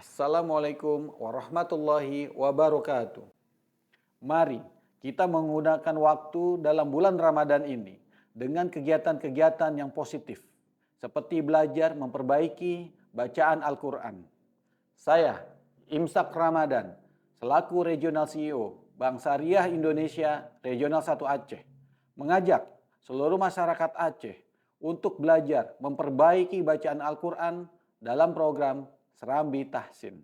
Assalamualaikum warahmatullahi wabarakatuh. Mari kita menggunakan waktu dalam bulan Ramadan ini dengan kegiatan-kegiatan yang positif, seperti belajar memperbaiki bacaan Al-Quran. Saya, Imsak Ramadan, selaku Regional CEO Bank Syariah Indonesia Regional 1 Aceh, mengajak seluruh masyarakat Aceh untuk belajar memperbaiki bacaan Al-Quran dalam program Serambi Tahsin.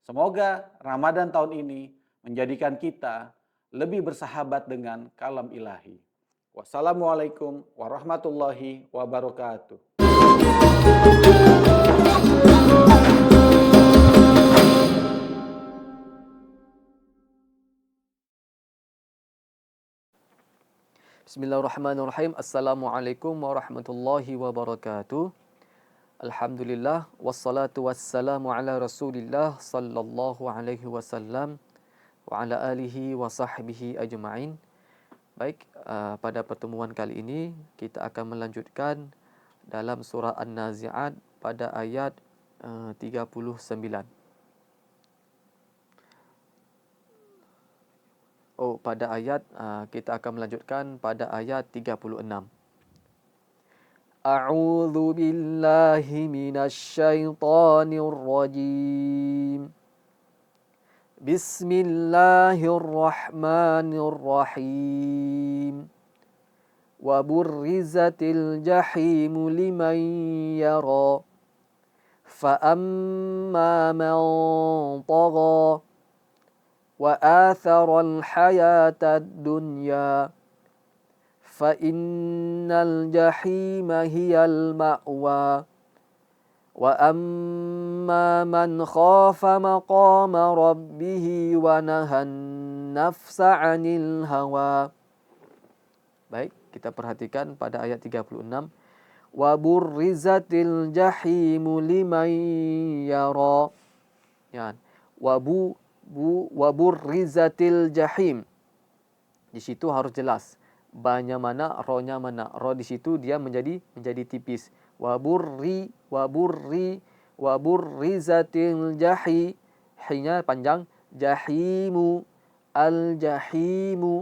Semoga Ramadan tahun ini menjadikan kita lebih bersahabat dengan kalam ilahi. Wassalamualaikum warahmatullahi wabarakatuh. Bismillahirrahmanirrahim. Assalamualaikum warahmatullahi wabarakatuh. Alhamdulillah wassalatu wassalamu ala Rasulillah sallallahu alaihi wasallam wa ala alihi wa sahbihi ajma'in. Baik, pada pertemuan kali ini kita akan melanjutkan dalam surah An-Nazi'at pada ayat 39. Pada ayat kita akan melanjutkan pada ayat 36. A'udzu billahi minasyaitonir rajim. Bismillahirrahmanirrahim. Wa burrizatil jahimu liman yara. Fa amma man tagha wa atharal hayatad dunya فإنal jahima hiyal ma'wa wa amma man khafa maqama rabbih wa nahan nafsa 'anil hawa. Baik, kita perhatikan pada ayat 36. Wa burrizatil jahimu liman yara. Ya. Wa burrizatil jahim. Di situ harus jelas. Ba-nya mana, ro-nya mana. Ro di situ dia menjadi tipis. Wa burrizatil jahi. Hi-nya panjang. Jahimu. Al-jahimu.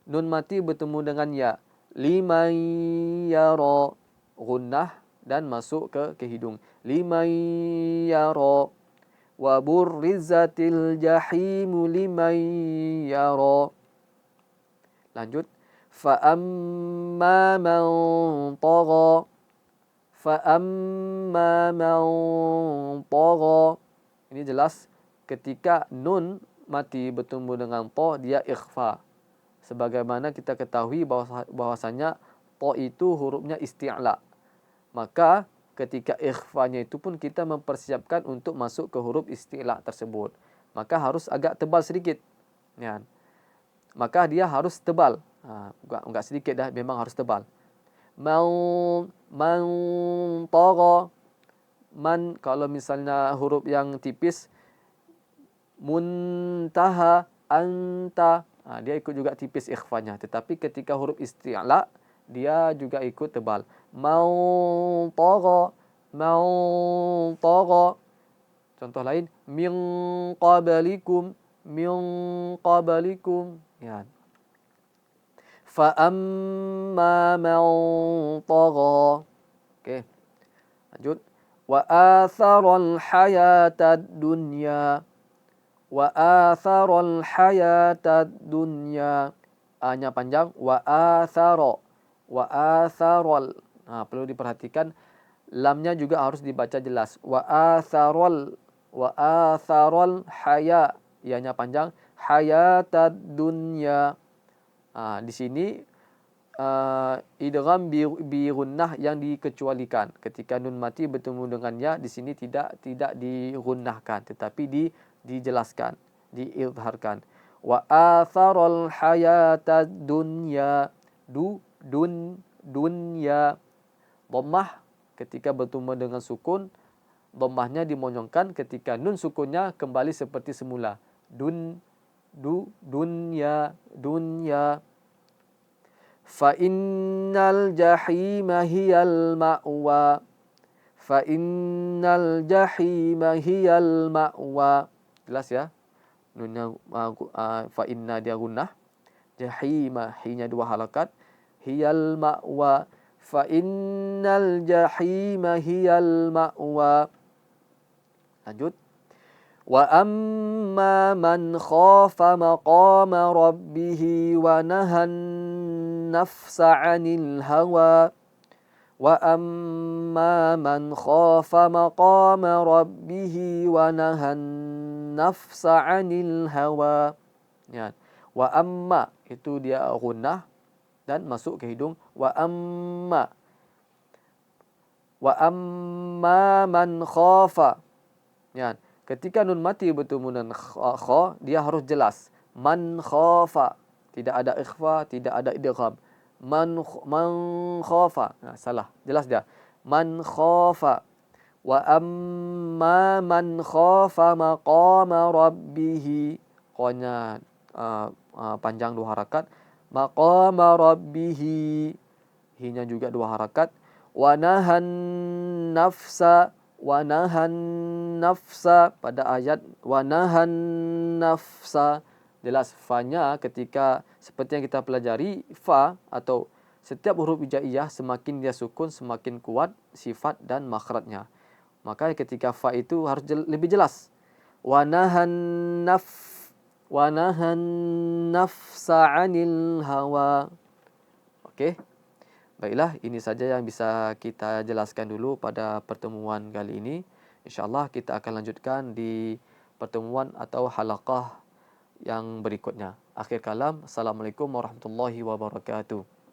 Nun mati bertemu dengan ya. Liman yara. Gunnah dan masuk ke hidung. Liman yara. Wa burrizatil jahimu liman yara. Lanjut. فَأَمَّا مَنْ طَغَى فَأَمَّا مَنْ طَغَى. Ini jelas ketika nun mati bertemu dengan to dia ikhfa. Sebagaimana kita ketahui bahwasanya to itu hurufnya isti'la. Maka ketika ikhfanya itu pun kita mempersiapkan untuk masuk ke huruf isti'la tersebut. Maka harus agak tebal sedikit. Ya. Maka dia harus tebal. Enggak sedikit dah, memang harus tebal. Man tagha. Man kalau misalnya huruf yang tipis muntaha anta, dia ikut juga tipis ikhfanya. Tetapi ketika huruf isti'la dia juga ikut tebal. Man tagha. Contoh lain min qablikum ya. Fa'amma man tagha. Okey. Lanjut. Wa atharal hayatad dunya. Wa atharal hayatad dunya. A-nya panjang. Wa athara. Wa atharal. Perlu diperhatikan lamnya juga harus dibaca jelas. Wa atharal haya. Ya-nya panjang. Hayatad dunya. Di sini idgham bi gunnah yang dikecualikan. Ketika nun mati bertemu dengan ya, di sini tidak digunnahkan tetapi dijelaskan, diizharkan. Wa atharal hayatad dunya. Dunya. Dhammah ketika bertemu dengan sukun, dhammahnya dimonyongkan. Ketika nun sukunnya kembali seperti semula. Dunya. Fa innal jahima hiyal ma'wa. fa innal jahima hiyal ma'wa. Jelas ya? Nunnya fa inna dia gunnah. Jahima, hinya 2 harakat. Hiyal ma'wa. Fa innal jahima hiyal ma'wa. Lanjut. Wa amma man khafa maqama rabbih wa nahan nafsa 'anil hawa. Wa amma man khafa maqama rabbih wa nahan nafsa 'anil hawa. Ya. Wa amma itu dia gunnah dan masuk ke hidung. Wa amma man khafa. Ya. Ketika nun mati bertemu dengan kha, dia harus jelas. Man khafa. Tidak ada ikhfa, tidak ada idgham. Man khafa. Nah, salah. Jelas dia. Man khafa. Wa amma man khafa maqama rabbih. Qanya panjang 2 harakat. Maqama rabbih. Hinya juga 2 harakat. Wa nahan nafsa. Wa nahan nafsa pada ayat wa nahan nafsa. Jelas fa-nya ketika seperti yang kita pelajari, fa atau setiap huruf hijaiyah semakin dia sukun semakin kuat sifat dan makhrajnya. Maka ketika fa itu harus lebih jelas. Wa nahan nafsa 'anil hawa. Okey. Baiklah, ini saja yang bisa kita jelaskan dulu pada pertemuan kali ini. InsyaAllah kita akan lanjutkan di pertemuan atau halaqah yang berikutnya. Akhir kalam, Assalamualaikum warahmatullahi wabarakatuh.